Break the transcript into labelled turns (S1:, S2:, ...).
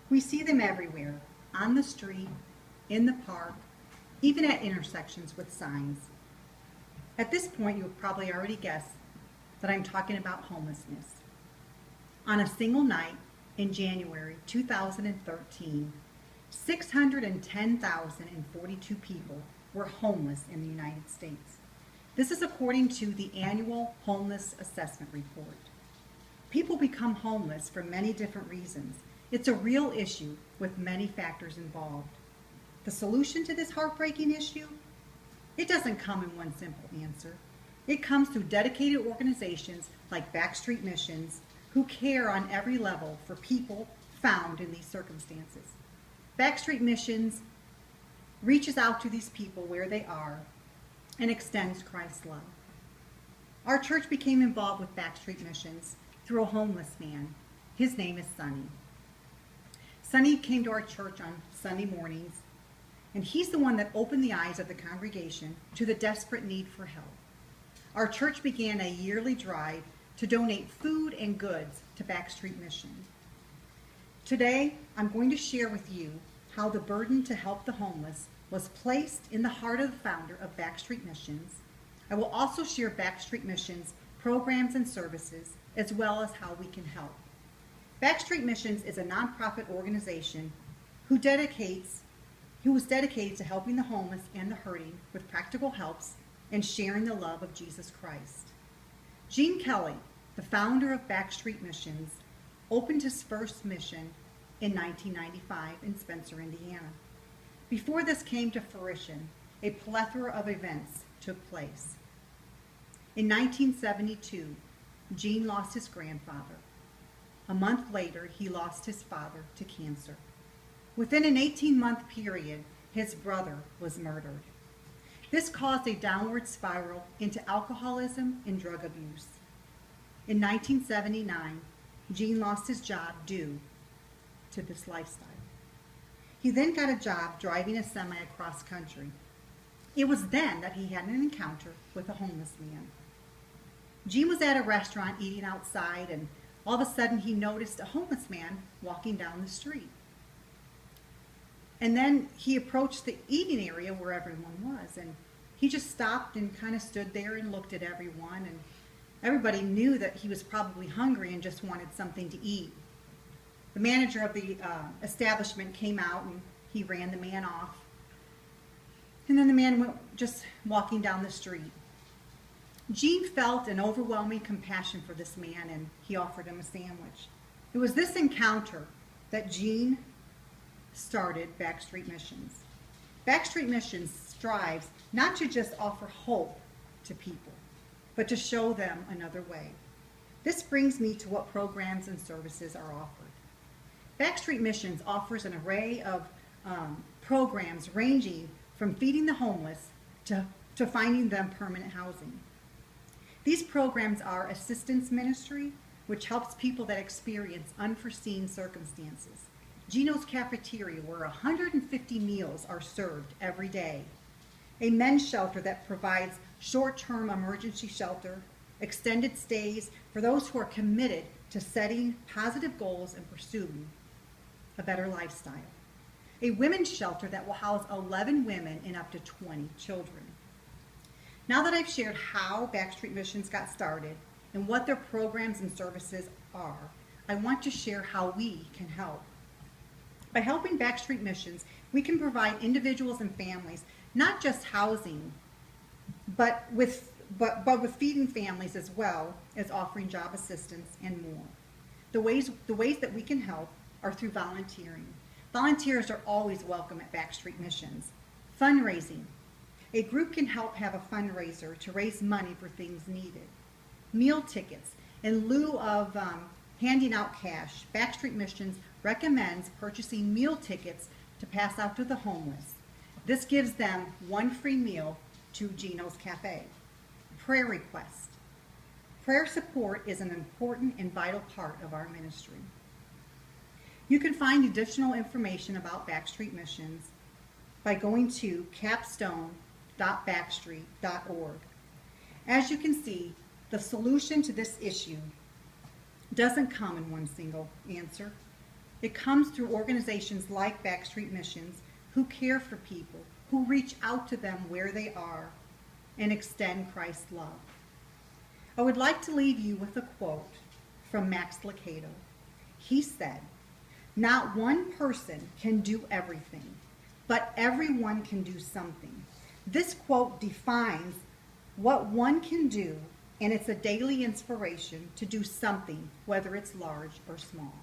S1: We see them everywhere, on the street, in the park, even at intersections with signs. At this point, you've probably already guessed that I'm talking about homelessness. On a single night in January 2013, 610,042 people were homeless in the United States. This is according to the annual Homeless Assessment Report. People become homeless for many different reasons. It's a real issue with many factors involved. The solution to this heartbreaking issue? It doesn't come in one simple answer. It comes through dedicated organizations like BackStreet Missions, who care on every level for people found in these circumstances. BackStreet Missions reaches out to these people where they are and extends Christ's love. Our church became involved with BackStreet Missions through a homeless man. His name is Sonny. Sonny came to our church on Sunday mornings, and he's the one that opened the eyes of the congregation to the desperate need for help. Our church began a yearly drive to donate food and goods to BackStreet Mission. Today, I'm going to share with you how the burden to help the homeless was placed in the heart of the founder of BackStreet Missions. I will also share BackStreet Missions programs and services, as well as how we can help. BackStreet Missions is a nonprofit organization who was dedicated to helping the homeless and the hurting with practical helps and sharing the love of Jesus Christ. Gene Kelly, the founder of BackStreet Missions, opened his first mission in 1995 in Spencer, Indiana. Before this came to fruition, a plethora of events took place. In 1972, Gene lost his grandfather. A month later, he lost his father to cancer. Within an 18-month period, his brother was murdered. This caused a downward spiral into alcoholism and drug abuse. In 1979, Gene lost his job due to this lifestyle. He then got a job driving a semi across country. It was then that he had an encounter with a homeless man. Gene was at a restaurant eating outside, and all of a sudden he noticed a homeless man walking down the street. And then he approached the eating area where everyone was, and he just stopped and kind of stood there and looked at everyone, and everybody knew that he was probably hungry and just wanted something to eat. The manager of the establishment came out and he ran the man off. And then the man went just walking down the street. Gene felt an overwhelming compassion for this man, and he offered him a sandwich. It was this encounter that Gene started BackStreet Missions. BackStreet Missions strives not to just offer hope to people, but to show them another way. This brings me to what programs and services are offered. BackStreet Missions offers an array of programs ranging from feeding the homeless to finding them permanent housing. These programs are assistance ministry, which helps people that experience unforeseen circumstances. Gino's Cafeteria, where 150 meals are served every day. A men's shelter that provides short-term emergency shelter, extended stays for those who are committed to setting positive goals and pursuing a better lifestyle. A women's shelter that will house 11 women and up to 20 children. Now that I've shared how BackStreet Missions got started and what their programs and services are, I want to share how we can help. By helping BackStreet Missions, we can provide individuals and families not just housing, but with feeding families as well as offering job assistance and more. The ways that we can help are through volunteering. Volunteers are always welcome at BackStreet Missions. Fundraising. A group can help have a fundraiser to raise money for things needed. Meal tickets. In lieu of handing out cash, BackStreet Missions recommends purchasing meal tickets to pass out to the homeless. This gives them one free meal to Gino's Cafe. Prayer request. Prayer support is an important and vital part of our ministry. You can find additional information about BackStreet Missions by going to capstone.backstreet.org. As you can see, the solution to this issue doesn't come in one single answer. It comes through organizations like BackStreet Missions who care for people, who reach out to them where they are and extend Christ's love. I would like to leave you with a quote from Max Lucado. He said, "Not one person can do everything, but everyone can do something." This quote defines what one can do, and it's a daily inspiration to do something, whether it's large or small.